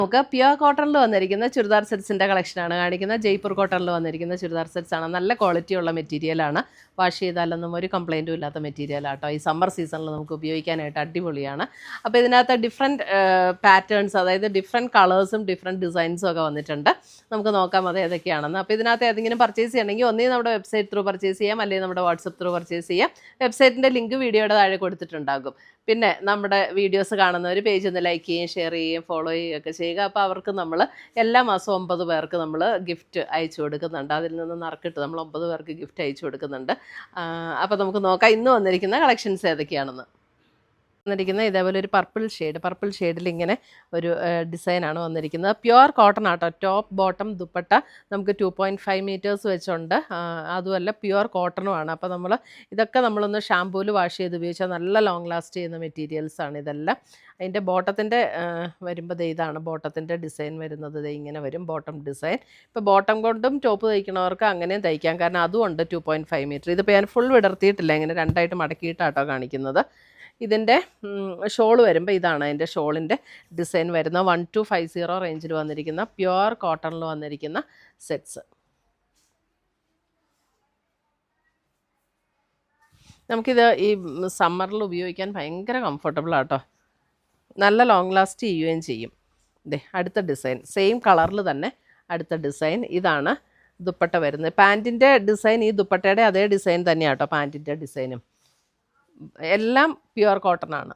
നമുക്ക് പ്യുവർ കോട്ടണിൽ വന്നിരിക്കുന്ന ചുരിദാർ സെറ്റ്സിൻ്റെ കളക്ഷനാണ് കാണിക്കുന്നത്. ജയ്പൂർ കോട്ടണിൽ വന്നിരിക്കുന്ന ചുരിദാർ സെറ്റ്സ് ആണ്. നല്ല ക്വാളിറ്റിയുള്ള മെറ്റീരിയലാണ്. വാഷ് ചെയ്താലൊന്നും ഒരു കംപ്ലൈൻറ്റും ഇല്ലാത്ത മെറ്റീരിയലാട്ടോ. ഈ സമ്മർ സീസണിൽ നമുക്ക് ഉപയോഗിക്കാനായിട്ട് അടിപൊളിയാണ്. അപ്പോൾ ഇതിനകത്ത് ഡിഫറെൻറ്റ് പാറ്റേൺസ്, അതായത് ഡിഫറെൻറ്റ് കളേഴ്സും ഡിഫറെൻറ്റ് ഡിസൈൻസും ഒക്കെ വന്നിട്ടുണ്ട്. നമുക്ക് നോക്കാം അത് ഏതൊക്കെയാണെന്ന്. അപ്പോൾ ഇതിനകത്ത് ഏതെങ്കിലും പർച്ചേസ് ചെയ്യണമെങ്കിൽ ഒന്നേ നമ്മുടെ വെബ്സൈറ്റ് ത്രൂ പർച്ചേസ് ചെയ്യാം, അല്ലെങ്കിൽ നമ്മുടെ വാട്സപ്പ് ത്രൂ പർച്ചേസ് ചെയ്യാം. വെബ്സൈറ്റിൻ്റെ ലിങ്ക് വീഡിയോയുടെ താഴെ കൊടുത്തിട്ടുണ്ടാകും. പിന്നെ നമ്മുടെ വീഡിയോസ് കാണുന്നവർ പേജ് ഒന്ന് ലൈക്ക് ചെയ്യുകയും ഷെയർ ചെയ്യുകയും ഫോളോ ചെയ്യുകയൊക്കെ ചെയ്യുക. അപ്പോൾ അവർക്ക് നമ്മൾ എല്ലാ മാസവും 9 പേർക്ക് നമ്മൾ ഗിഫ്റ്റ് അയച്ചു കൊടുക്കുന്നുണ്ട്. അതിൽ നിന്ന് നറുക്കിട്ട് നമ്മൾ 9 പേർക്ക് ഗിഫ്റ്റ് അയച്ചു കൊടുക്കുന്നുണ്ട്. അപ്പോൾ നമുക്ക് നോക്കാം ഇന്ന് വന്നിരിക്കുന്ന കളക്ഷൻസ് ഏതൊക്കെയാണെന്ന്. വന്നിരിക്കുന്നത് ഇതേപോലെ ഒരു പർപ്പിൾ ഷെയ്ഡിൽ ഇങ്ങനെ ഒരു ഡിസൈനാണ് വന്നിരിക്കുന്നത്. പ്യുവർ കോട്ടൺ ആട്ടോ. ടോപ്പ് ബോട്ടം ദുപ്പട്ട നമുക്ക് 2.5 മീറ്റേഴ്സ് വെച്ചുണ്ട്. അതുമല്ല പ്യുവർ കോട്ടണുമാണ്. അപ്പോൾ ഇതൊക്കെ നമ്മളൊന്ന് ഷാമ്പൂവിൽ വാഷ് ചെയ്ത് ഉപയോഗിച്ചാൽ നല്ല ലോങ് ലാസ്റ്റ് ചെയ്യുന്ന മെറ്റീരിയൽസാണ് ഇതെല്ലാം. അതിൻ്റെ ബോട്ടത്തിൻ്റെ വരുമ്പോൾ ഇതാണ് ബോട്ടത്തിൻ്റെ ഡിസൈൻ വരുന്നത്. ഇങ്ങനെ വരും ബോട്ടം ഡിസൈൻ. ഇപ്പോൾ ബോട്ടം കൊണ്ടും ടോപ്പ് തയ്ക്കണവർക്ക് അങ്ങനെയും തയ്ക്കാം, കാരണം അതുമുണ്ട് 2.5 മീറ്റർ. ഇതിപ്പോൾ ഞാൻ ഫുൾ വിടർത്തിയിട്ടില്ല, ഇങ്ങനെ രണ്ടായിട്ട് മടക്കിയിട്ടാട്ടോ കാണിക്കുന്നത്. ഇതിൻ്റെ ഷോൾ വരുമ്പോൾ ഇതാണ് അതിൻ്റെ ഷോളിൻ്റെ ഡിസൈൻ വരുന്ന 1250 റേഞ്ചിൽ വന്നിരിക്കുന്ന പ്യുവർ കോട്ടണിൽ വന്നിരിക്കുന്ന സെറ്റ്സ്. നമുക്കിത് ഈ സമ്മറിൽ ഉപയോഗിക്കാൻ ഭയങ്കര കംഫർട്ടബിൾ ആട്ടോ. നല്ല ലോങ് ലാസ്റ്റ് ചെയ്യുകയും ചെയ്യും. അടുത്ത ഡിസൈൻ സെയിം കളറിൽ തന്നെ അടുത്ത ഡിസൈൻ. ഇതാണ് ദുപ്പട്ട വരുന്നത്. പാൻറ്റിൻ്റെ ഡിസൈൻ ഈ ദുപ്പട്ടയുടെ അതേ ഡിസൈൻ തന്നെയാണ് കേട്ടോ. പാൻറ്റിൻ്റെ ഡിസൈനും എല്ലാം പ്യുവർ കോട്ടൺ ആണ്.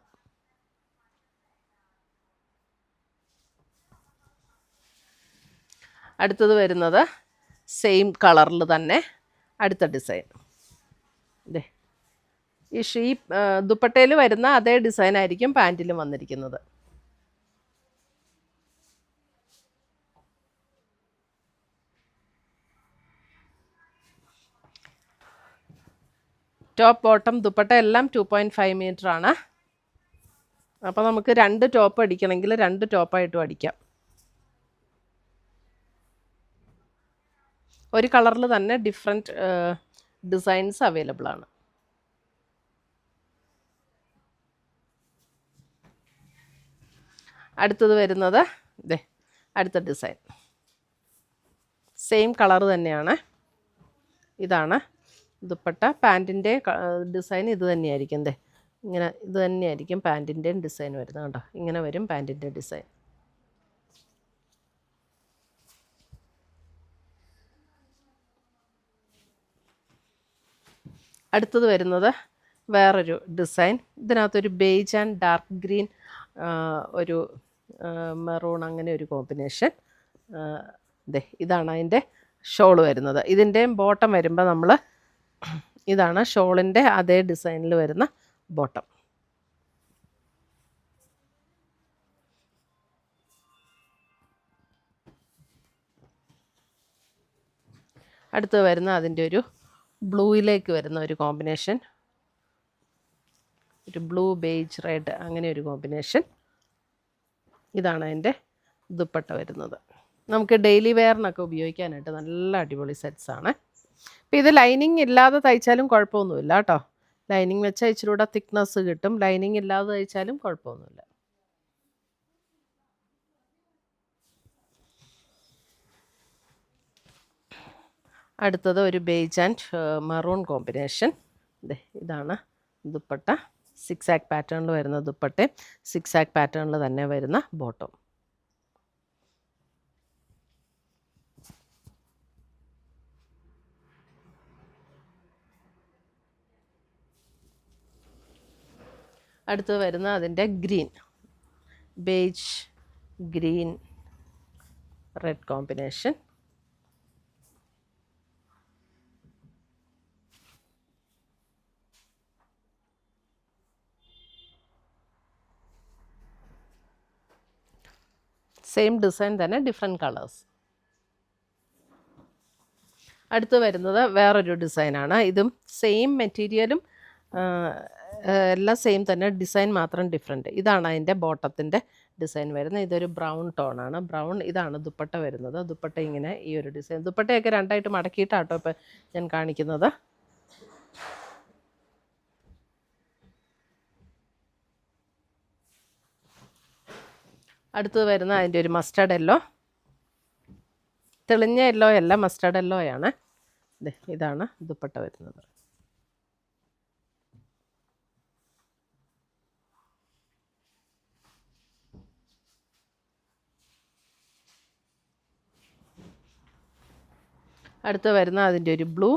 അടുത്തത് വരുന്നത് സെയിം കളറിൽ തന്നെ അടുത്ത ഡിസൈൻ. ഈ ദുപ്പട്ടയിൽ വരുന്ന അതേ ഡിസൈൻ ആയിരിക്കും പാൻറ്റിലും വന്നിരിക്കുന്നത്. ടോപ്പ് ബോട്ടം ദുപ്പട്ട എല്ലാം 2.5 മീറ്റർ ആണ്. അപ്പോൾ നമുക്ക് 2 ടോപ്പ് അടിക്കണമെങ്കിൽ 2 ടോപ്പായിട്ടും അടിക്കാം. ഒരു കളറിൽ തന്നെ ഡിഫറെൻറ്റ് ഡിസൈൻസ് അവൈലബിൾ ആണ്. അടുത്തത് വരുന്നത് അടുത്ത ഡിസൈൻ സെയിം കളർ തന്നെയാണ്. ഇതാണ് ദുപ്പട്ട. പാൻറ്റിൻ്റെ ഡിസൈൻ ഇത് തന്നെയായിരിക്കും. ഇങ്ങനെ ഇത് തന്നെയായിരിക്കും പാൻറ്റിൻ്റെയും ഡിസൈൻ വരുന്നത്. കേട്ടോ, ഇങ്ങനെ വരും പാൻറ്റിൻ്റെ ഡിസൈൻ. അടുത്തത് വരുന്നത് വേറൊരു ഡിസൈൻ. ഇതിനകത്തൊരു ബേജ് ആൻഡ് ഡാർക്ക് ഗ്രീൻ, ഒരു മെറൂൺ, അങ്ങനെ ഒരു കോമ്പിനേഷൻ. ഇതാണ് അതിൻ്റെ ഷോൾ വരുന്നത്. ഇതിൻ്റെയും ബോട്ടം വരുമ്പോൾ ഇതാണ് ഷോളിൻ്റെ അതേ ഡിസൈനിൽ വരുന്ന ബോട്ടം. അടുത്ത് വരുന്ന അതിൻ്റെ ഒരു ബ്ലൂയിലേക്ക് വരുന്ന ഒരു കോമ്പിനേഷൻ, ഒരു ബ്ലൂ ബേജ് റെഡ്, അങ്ങനെ ഒരു കോമ്പിനേഷൻ. ഇതാണ് അതിൻ്റെ ദുപ്പട്ട വരുന്നത്. നമുക്ക് ഡെയിലി വെയറിനൊക്കെ ഉപയോഗിക്കാനായിട്ട് നല്ല അടിപൊളി സെറ്റ്സാണ്. അപ്പോൾ ഇത് ലൈനിങ് ഇല്ലാതെ തയ്ച്ചാലും കുഴപ്പമൊന്നുമില്ല കേട്ടോ. ലൈനിങ് വെച്ചാൽ ഇച്ചിരി കൂടെ തിക്നെസ് കിട്ടും. ലൈനിങ് ഇല്ലാതെ തയ്ച്ചാലും കുഴപ്പമൊന്നുമില്ല. അടുത്തത് ഒരു ബേജ് ആൻഡ് മെറൂൺ കോമ്പിനേഷൻ. ഇതാണ് ദുപ്പട്ട. 6 ആക്ക് പാറ്റേണിൽ വരുന്ന ദുപ്പട്ടയും 6 ആക്ക് പാറ്റേണിൽ തന്നെ വരുന്ന ബോട്ടം. അടുത്ത് വരുന്ന അതിൻ്റെ green, beige green red combination. Same design തന്നെ ഡിഫറെൻറ്റ് കളേഴ്സ്. അടുത്ത് വരുന്നത് വേറൊരു ഡിസൈനാണ്. ഇതും സെയിം മെറ്റീരിയലും എല്ലാം സെയിം തന്നെ, ഡിസൈൻ മാത്രം ഡിഫറെൻറ്റ്. ഇതാണ് അതിൻ്റെ ബോട്ടത്തിൻ്റെ ഡിസൈൻ വരുന്നത്. ഇതൊരു ബ്രൗൺ ടോണാണ്. ബ്രൗൺ. ഇതാണ് ദുപ്പട്ട വരുന്നത്. ദുപ്പട്ട ഇങ്ങനെ ഈ ഒരു ഡിസൈൻ. ദുപ്പട്ടയൊക്കെ രണ്ടായിട്ട് മടക്കിയിട്ടാട്ടോ ഇപ്പോൾ ഞാൻ കാണിക്കുന്നത്. അടുത്തത് വരുന്ന അതിൻ്റെ ഒരു മസ്റ്റർഡ് യെല്ലോ, തെളിഞ്ഞ യെല്ലോ അല്ല, മസ്റ്റർഡ് യെല്ലോയാണ്. ഇതാണ് ദുപ്പട്ട വരുന്നത്. അടുത്ത് വരുന്ന അതിൻ്റെ ഒരു ബ്ലൂ,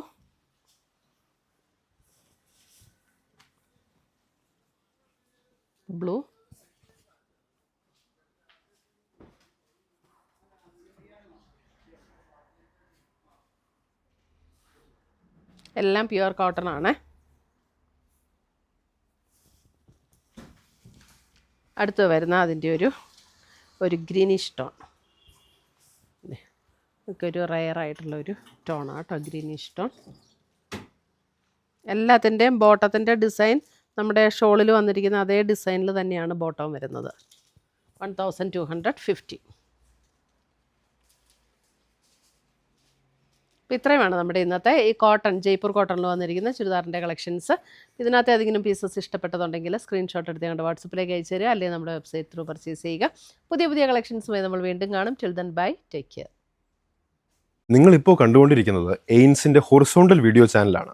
എല്ലാം പ്യുവർ കോട്ടൺ ആണ്. അടുത്ത് വരുന്ന അതിൻ്റെ ഒരു ഗ്രീനിഷ് ടോൺ, ഒരു റയറായിട്ടുള്ള ഒരു ടോണാണ് കേട്ടോ, ഗ്രീനിഷ് ടോൺ. എല്ലാത്തിൻ്റെയും ബോട്ടത്തിൻ്റെ ഡിസൈൻ നമ്മുടെ ഷോളിൽ വന്നിരിക്കുന്ന അതേ ഡിസൈനിൽ തന്നെയാണ് ബോട്ടം വരുന്നത്. 1250. അപ്പോൾ ഇത്രയുമാണ് നമ്മുടെ ഇന്നത്തെ ഈ കോട്ടൺ, ജയ്പൂർ കോട്ടണിൽ വന്നിരിക്കുന്ന ചുരിദാറിൻ്റെ കളക്ഷൻസ്. ഇതിനകത്ത് ഏതെങ്കിലും പീസസ് ഇഷ്ടപ്പെട്ടതുണ്ടെങ്കിൽ സ്ക്രീൻഷോട്ട് എടുത്ത് ഞങ്ങളുടെ വാട്സപ്പിലേക്ക് അയച്ചു തരിക, അല്ലെങ്കിൽ നമ്മുടെ വെബ്സൈറ്റ് ത്രൂ പർച്ചേസ് ചെയ്യുക. പുതിയ കളക്ഷൻസുമായി നമ്മൾ വീണ്ടും കാണും. Till then bye, take care. നിങ്ങളിപ്പോൾ കണ്ടുകൊണ്ടിരിക്കുന്നത് എയിൻസിൻ്റെ ഹൊറിസോണ്ടൽ വീഡിയോ ചാനലാണ്.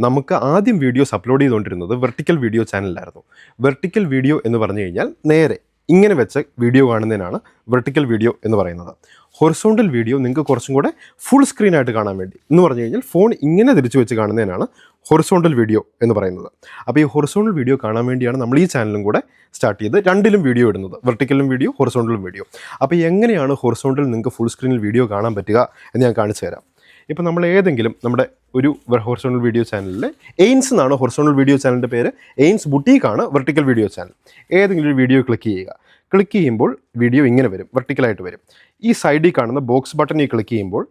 നമുക്ക് ആദ്യം വീഡിയോസ് അപ്ലോഡ് ചെയ്തുകൊണ്ടിരുന്നത് വെർട്ടിക്കൽ വീഡിയോ ചാനലിലായിരുന്നു. വെർട്ടിക്കൽ വീഡിയോ എന്ന് പറഞ്ഞു കഴിഞ്ഞാൽ നേരെ ഇങ്ങനെ വെച്ച് വീഡിയോ കാണുന്നതിനാണ് വെർട്ടിക്കൽ വീഡിയോ എന്ന് പറയുന്നത്. ഹൊറിസോണ്ടൽ വീഡിയോ നിങ്ങൾക്ക് കുറച്ചും കൂടെ ഫുൾ സ്ക്രീനായിട്ട് കാണാൻ വേണ്ടി എന്ന് പറഞ്ഞു കഴിഞ്ഞാൽ ഫോൺ ഇങ്ങനെ തിരിച്ചു വെച്ച് കാണുന്നതിനാണ് ഹൊറിസോണ്ടൽ വീഡിയോ എന്ന് പറയുന്നത്. അപ്പോൾ ഈ ഹൊറിസോണ്ടൽ വീഡിയോ കാണാൻ വേണ്ടിയാണ് നമ്മൾ ഈ ചാനലും കൂടെ സ്റ്റാർട്ട് ചെയ്ത് രണ്ടിലും വീഡിയോ ഇടുന്നത്, വെർട്ടിക്കലും വീഡിയോ, ഹൊറിസോണ്ടലും വീഡിയോ. അപ്പോൾ എങ്ങനെയാണ് ഹൊറിസോണ്ടൽ നിങ്ങൾക്ക് ഫുൾ സ്ക്രീനിൽ വീഡിയോ കാണാൻ പറ്റുക എന്ന് ഞാൻ കാണിച്ചു തരാം. ഇപ്പോൾ നമ്മൾ ഏതെങ്കിലും നമ്മുടെ ഒരു ഹൊറിസോണ്ടൽ വീഡിയോ ചാനലിൽ എയിൻസ് എന്നാണ് ഹൊറിസോണ്ടൽ വീഡിയോ ചാനലിൻ്റെ പേര്, എയിൻസ് ബുട്ടീക്കാണ് വെർട്ടിക്കൽ വീഡിയോ ചാനൽ. ഏതെങ്കിലും ഒരു വീഡിയോ ക്ലിക്ക് ചെയ്യുക. ക്ലിക്ക് ചെയ്യുമ്പോൾ വീഡിയോ ഇങ്ങനെ വരും, വെർട്ടിക്കലായിട്ട് വരും. ഈ സൈഡിൽ കാണുന്ന ബോക്സ് ബട്ടണിൽ ക്ലിക്ക് ചെയ്യുമ്പോൾ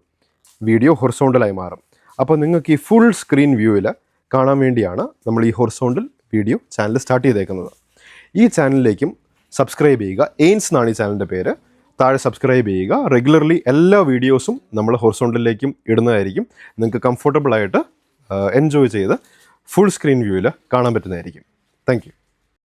വീഡിയോ ഹൊറിസോണ്ടലായി മാറും. അപ്പോൾ നിങ്ങൾക്ക് ഈ ഫുൾ സ്ക്രീൻ വ്യൂവിൽ കാണാൻ വേണ്ടിയാണ് നമ്മൾ ഈ ഹൊറിസോണ്ടൽ വീഡിയോ ചാനൽ സ്റ്റാർട്ട് ചെയ്തേക്കുന്നത്. ഈ ചാനലിലേക്കും സബ്സ്ക്രൈബ് ചെയ്യുക. എയിൻസ് എന്നാണ് ഈ ചാനലിൻ്റെ പേര്. താഴെ സബ്സ്ക്രൈബ് ചെയ്യുക. റെഗുലർലി എല്ലാ വീഡിയോസും നമ്മൾ ഹൊറിസോണ്ടലിലേക്കും ഇടുന്നതായിരിക്കും. നിങ്ങൾക്ക് കംഫർട്ടബിളായിട്ട് എൻജോയ് ചെയ്ത് ഫുൾ സ്ക്രീൻ വ്യൂവിൽ കാണാൻ പറ്റുന്നതായിരിക്കും. Thank you.